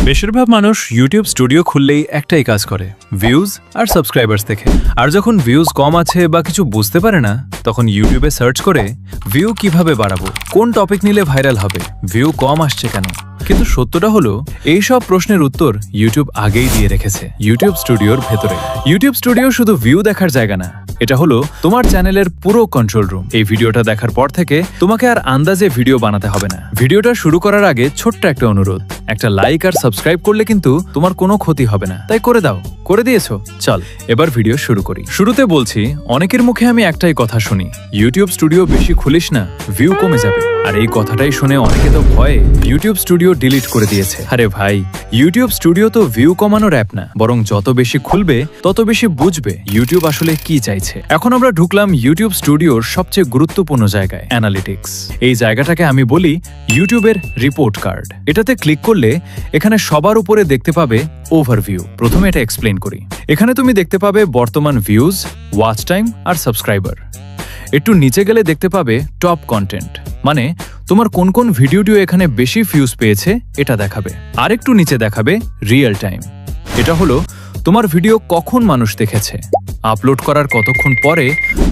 বেশিরভাগ মানুষ YouTube studio খুললেই একটাই কাজ করে, ভিউজ আর সাবস্ক্রাইবার্স দেখে। আর যখন ভিউজ কম আছে বা কিছু বুঝতে পারে না, তখন ইউটিউবে সার্চ করে ভিউ কিভাবে বাড়াবো, কোন টপিক নিলে ভাইরাল হবে, ভিউ কম আসছে কেন। কিন্তু সত্যটা হলো, এই সব প্রশ্নের উত্তর ইউটিউব আগেই দিয়ে রেখেছে ইউটিউব স্টুডিওর ভেতরে। ইউটিউব স্টুডিও শুধু ভিউ দেখার জায়গা না, এটা হলো তোমার চ্যানেলের পুরো কন্ট্রোল রুম। এই ভিডিওটা দেখার পর থেকে তোমাকে আর আন্দাজে ভিডিও বানাতে হবে না। ভিডিওটা শুরু করার আগে ছোট্ট একটা অনুরোধ, একটা লাইক আর সাবস্ক্রাইব করলে কিন্তু তোমার কোনো ক্ষতি হবে না, তাই করে দাও। করে দিয়েছো? চল এবার ভিডিও শুরু করি। শুরুতে বলছি, অনেকের মুখে আমি একটাই কথা শুনি, ইউটিউব স্টুডিও বেশি খুলিস না, ভিউ কমে যাবে। আর এই কথাটাই শুনে অনেকে তো ভয়ে ইউটিউব স্টুডিও ডিলিট করে দিয়েছে। আরে ভাই, ইউটিউব স্টুডিও তো ভিউ কমানোর অ্যাপ না, বরং যত বেশি খুলবে তত বেশি বুঝবে ইউটিউব আসলে কি চাইছে। এখন আমরা ঢুকলাম ইউটিউব স্টুডিওর সবচেয়ে গুরুত্বপূর্ণ জায়গায়, অ্যানালিটিক্স। এই জায়গাটাকে আমি বলি ইউটিউবের রিপোর্ট কার্ড। এটাতে ক্লিক করলে এখানে সবার উপরে দেখতে পাবে ওভারভিউ। প্রথমে এটা এক্সপ্লেন করি। এখানে তুমি দেখতে পাবে বর্তমান ভিউজ, ওয়াচ টাইম আর সাবস্ক্রাইবার। একটু নিচে গেলে দেখতে পাবে টপ কন্টেন্ট, মানে তোমার কোন কোন ভিডিওটিও এখানে বেশি ভিউজ পেয়েছে এটা দেখাবে। আর একটু নিচে দেখাবে রিয়েল টাইম। এটা হলো তোমার ভিডিও কখন মানুষ দেখেছে, আপলোড করার কতক্ষণ পরে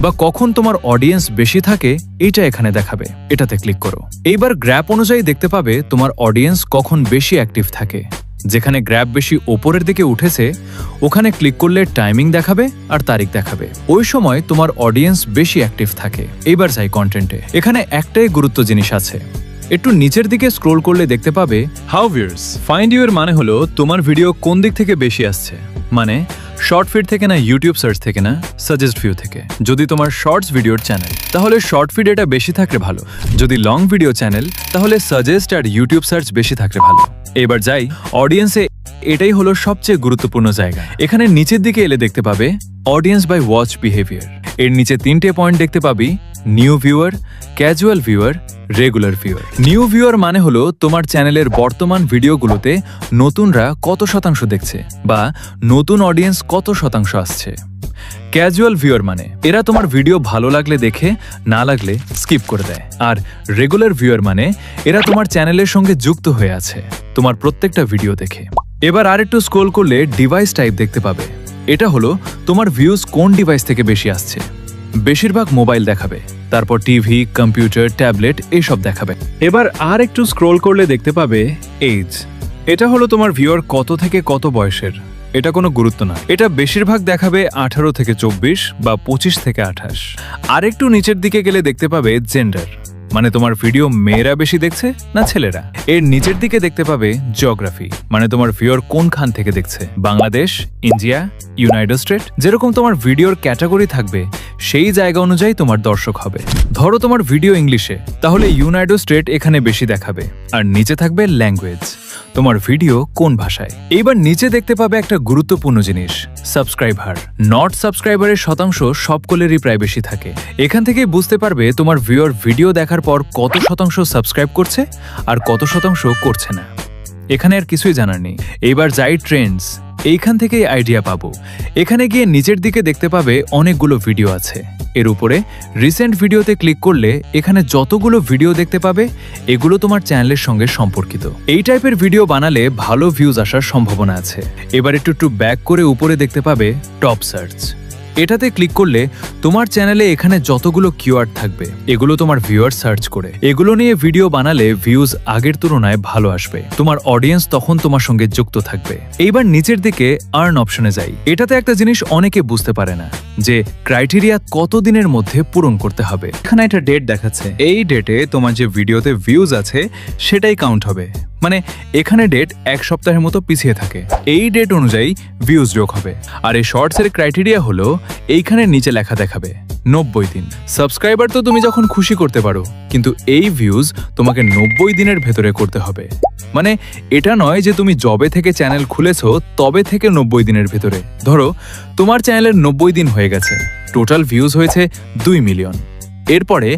বা কখন তোমার অডিয়েন্স বেশি থাকে, এইটা এখানে দেখাবে। এটাতে ক্লিক করো। এইবার গ্র্যাপ অনুযায়ী দেখতে পাবে তোমার অডিয়েন্স কখন বেশি অ্যাক্টিভ থাকে। যেখানে গ্র্যাপ বেশি ওপরের দিকে উঠেছে, ওখানে ক্লিক করলে টাইমিং দেখাবে আর তারিখ দেখাবে। ওই সময় তোমার অডিয়েন্স বেশি অ্যাক্টিভ থাকে। এইবার যাই কন্টেন্টে। এখানে একটাই গুরুত্ব জিনিস আছে, একটু নিচের দিকে স্ক্রোল করলে দেখতে পাবে হাউ ভিউয়ার্স। ফাইন্ড ইউ এর মানে হলো তোমার ভিডিও কোন দিক থেকে বেশি আসছে, মানে শর্ট ফিড থেকে না, ইউটিউব সার্চ থেকে না, সাজেস্ট ভিউ থেকে। যদি তোমার শর্টস ভিডিওর চ্যানেল, তাহলে শর্ট ফিড এটা বেশি থাকলে ভালো। যদি লং ভিডিও চ্যানেল, তাহলে সাজেস্ট আর ইউটিউব সার্চ বেশি থাকলে ভালো। এবার যাই অডিয়েন্সে। এটাই হলো সবচেয়ে গুরুত্বপূর্ণ জায়গা। এখানে নিচের দিকে এলে দেখতে পাবে অডিয়েন্স বাই ওয়াচ বিহেভিয়ার। এর নিচে 3টে পয়েন্ট দেখতে পাবি, new viewer, casual viewer, regular viewer. New viewer মানে হলো তোমার চ্যানেলের বর্তমান ভিডিওগুলোতে নতুনরা কত শতাংশ দেখছে বা নতুন অডিয়েন্স কত শতাংশ আসছে। ক্যাজুয়াল ভিউয়ার মানে এরা তোমার ভিডিও ভালো লাগলে দেখে, না লাগলে স্কিপ করে দেয়। আর রেগুলার ভিউয়ার মানে এরা তোমার চ্যানেলের সঙ্গে যুক্ত হয়ে আছে, তোমার প্রত্যেকটা ভিডিও দেখে। এবার আর একটু স্ক্রোল করলে ডিভাইস টাইপ দেখতে পাবে। এটা হলো তোমার ভিউজ কোন ডিভাইস থেকে বেশি আসছে। বেশিরভাগ মোবাইল দেখাবে, তারপর টিভি, কম্পিউটার, ট্যাবলেট এইসব দেখাবে। এবার আর একটু স্ক্রোল করলে দেখতে পাবে এজ। এটা হলো তোমার ভিউয়ার কত থেকে কত বয়সের। এটা কোনো গুরুত্ব না, এটা বেশিরভাগ দেখাবে 18 থেকে 24 বা 25 থেকে 28। আর একটু নিচের দিকে গেলে দেখতে পাবে জেন্ডার, মানে তোমার ভিডিও মেয়েরা বেশি দেখছে না ছেলেরা। এর নিচের দিকে দেখতে পাবে জিওগ্রাফি, মানে তোমার ভিউয়ার কোনখান থেকে দেখছে, বাংলাদেশ, ইন্ডিয়া, ইউনাইটেড স্টেট। যেরকম তোমার ভিডিওর ক্যাটাগরি থাকবে, সেই জায়গা অনুযায়ী তোমার দর্শক হবে। ধরো তোমার ভিডিও ইংলিশে, তাহলে ইউনাইটেড স্টেট এখানে বেশি দেখাবে। আর নিচে থাকবে ল্যাঙ্গুয়েজ, তোমার ভিডিও কোন ভাষায়। এইবার নিচে দেখতে পাবে একটা গুরুত্বপূর্ণ জিনিস, সাবস্ক্রাইবার। নট সাবস্ক্রাইবারের শতাংশ সবকলেরই প্রায় বেশি থাকে। এখান থেকেই বুঝতে পারবে তোমার ভিউয়ার ভিডিও দেখার পর কত শতাংশ সাবস্ক্রাইব করছে আর কত শতাংশ করছে না। এখানে আর কিছুই জানার নেই। এইবার যাই ট্রেন্ডস, এইখান থেকেই আইডিয়া পাবো। এখানে গিয়ে নিচের দিকে দেখতে পাবে অনেকগুলো ভিডিও আছে। এর উপরে রিসেন্ট ভিডিওতে ক্লিক করলে এখানে যতগুলো ভিডিও দেখতে পাবে, এগুলো তোমার চ্যানেলের সঙ্গে সম্পর্কিত। এই টাইপের ভিডিও বানালে ভালো ভিউজ আসার সম্ভাবনা আছে। এবার একটু ব্যাক করে উপরে দেখতে পাবে টপ সার্চ। এটাতে ক্লিক করলে তোমার চ্যানেলে এখানে যতগুলো কিওয়ার্ড থাকবে, এগুলো তোমার ভিউয়ার সার্চ করে। এগুলো নিয়ে ভিডিও বানালে ভিউজ আগের তুলনায় ভালো আসবে, তোমার অডিয়েন্স তখন তোমার সঙ্গে যুক্ত থাকবে। এইবার নিচের দিকে আর্ন অপশনে যাই। এটাতে একটা জিনিস অনেকে বুঝতে পারে না, যে ক্রাইটেরিয়া কত দিনের মধ্যে পূরণ করতে হবে। এখানে একটা ডেট দেখাচ্ছে, এই ডেটে তোমার যে ভিডিওতে ভিউজ আছে সেটাই কাউন্ট হবে। মানে এখানে ডেট 1 সপ্তাহের মতো পিছিয়ে থাকে, এই ডেট অনুযায়ী ভিউজ যোগ হবে। আর এই শর্টসের ক্রাইটেরিয়া হলো এইখানে নিচে লেখা দেখাবে 90 দিন। সাবস্ক্রাইবার তো তুমি যখন খুশি করতে পারো, কিন্তু এই ভিউজ তোমাকে 90 দিনের ভেতরে করতে হবে। মানে এটা নয় যে তুমি যবে থেকে চ্যানেল খুলেছো তবে থেকে 90 দিনের ভেতরে। ধরো তোমার চ্যানেলের 90 দিন হয়ে গেছে, টোটাল ভিউজ হয়েছে 2 মিলিয়ন। এরপরে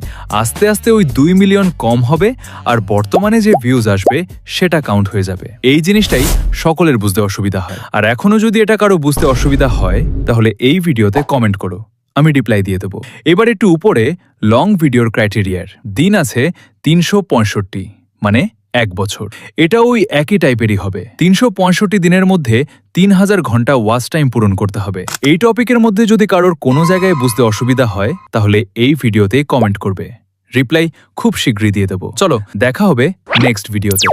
আস্তে আস্তে ওই 2 মিলিয়ন কম হবে আর বর্তমানে যে ভিউজ আসবে সেটা কাউন্ট হয়ে যাবে। এই জিনিসটাই সকলের বুঝতে অসুবিধা হয়। আর এখনো যদি এটা কারো বুঝতে অসুবিধা হয়, তাহলে এই ভিডিওতে কমেন্ট করো, আমি রিপ্লাই দিয়ে দেবো। এবার একটু উপরে লং ভিডিওর ক্রাইটেরিয়ার দিন আছে 365, মানে 1 বছর। এটা ওই একই টাইপেরই হবে। 365 দিনের মধ্যে 3000 ঘন্টা ওয়াচ টাইম পূরণ করতে হবে। এই টপিকের মধ্যে যদি কারোর কোনো জায়গায় বুঝতে অসুবিধা হয় তাহলে এই ভিডিওতে কমেন্ট করবে। রিপ্লাই খুব শীঘ্রই দিয়ে দেব। চলো দেখা হবে নেক্সট ভিডিওতে।